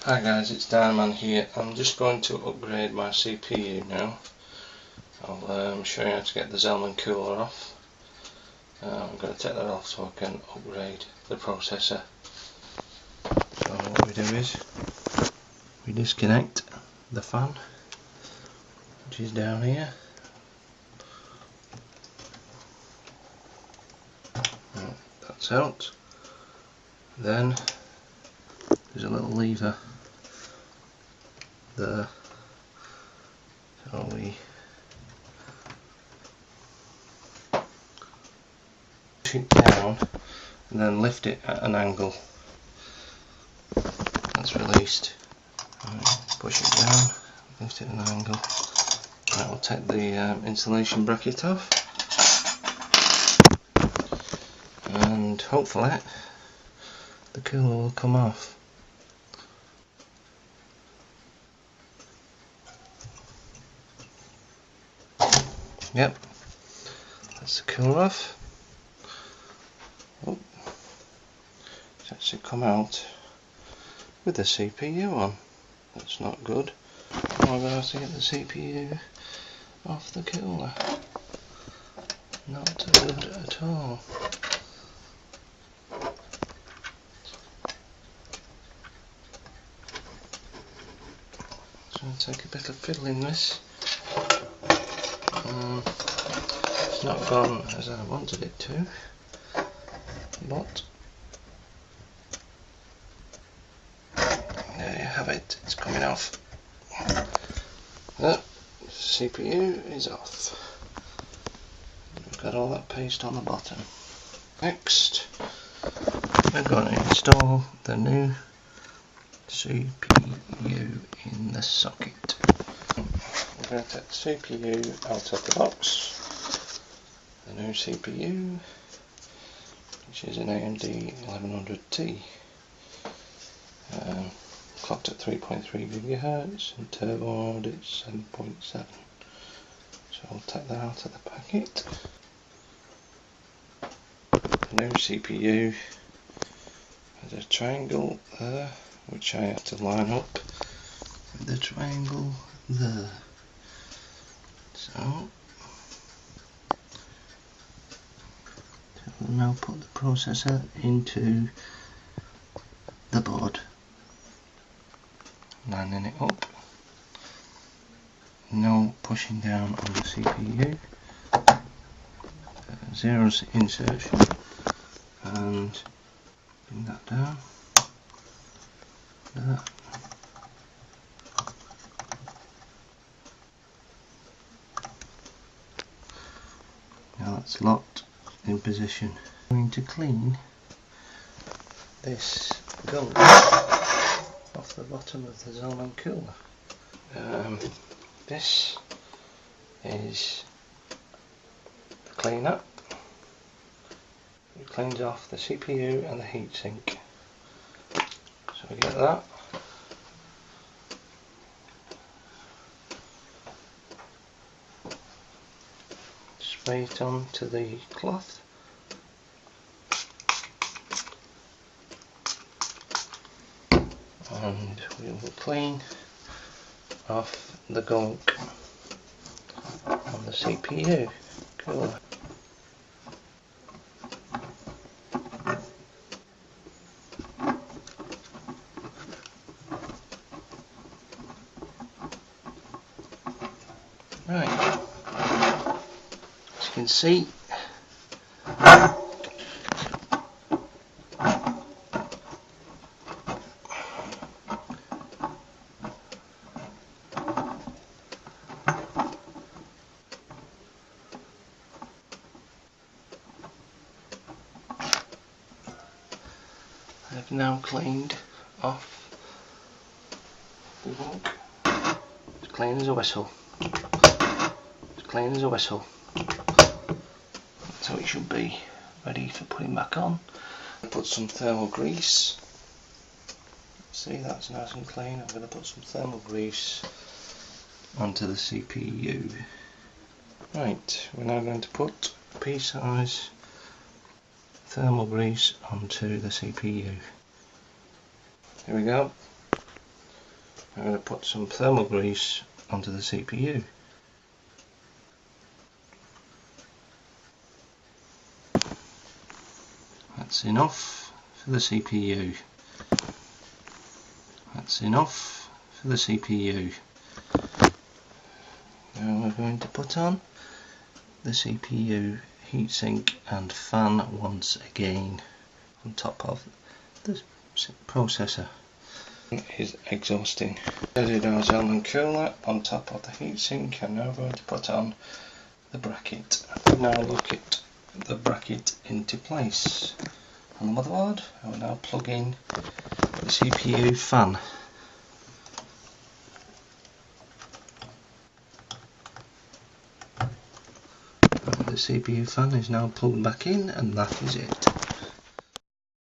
Hi guys, it's Darman here. I'm just going to upgrade my CPU now. I'll show you how to get the Zelman cooler off. I'm going to take that off so I can upgrade the processor. So what we do is we disconnect the fan, which is down here. That's out. Then there's a little lever there, so we push it down and then lift it at an angle. That's released. Push it down, lift it at an angle. That will take the insulation bracket off, and hopefully the cooler will come off. Yep, that's the cooler off. Oh, it's actually come out with the CPU on. That's not good. I'm going to have to get the CPU off the cooler. Not good at all. It's going to take a bit of fiddling this. It's not gone as I wanted it to, but there you have it, it's coming off. The CPU is off. We've got all that paste on the bottom. Next, we're going to install the new CPU in the socket. We're going to take the CPU out of the box. The new CPU, which is an AMD 1100T, clocked at 3.3 GHz and turbo mode it's 7.7. So I'll take that out of the packet. The new CPU has a triangle there, which I have to line up with the triangle there. So we'll now put the processor into the board, lining it up, no pushing down on the CPU, zero insertion, and bring that down, there. Now that's locked in position. I'm going to clean this gunk off the bottom of the Zelman cooler. This is the cleanup. It cleans off the CPU and the heatsink. So we get that. Spray it onto the cloth. And we will clean off the gunk on the CPU cooler. Right, as you can see, I've now cleaned off the gunk. It's clean as a whistle. It's clean as a whistle. So it should be ready for putting back on. Put some thermal grease. See, that's nice and clean. I'm going to put some thermal grease onto the CPU. Right, we're now going to put pea-size thermal grease onto the CPU. Here we go. I'm going to put some thermal grease onto the CPU. That's enough for the CPU. That's enough for the CPU. Now we're going to put on the CPU heatsink and fan once again on top of the processor. Is exhausting. Added our Zellman cooler on top of the heatsink. I'm now going to put on the bracket. Now look at the bracket into place on the motherboard. I will now plug in the CPU fan. The CPU fan is now plugged back in, and that is it.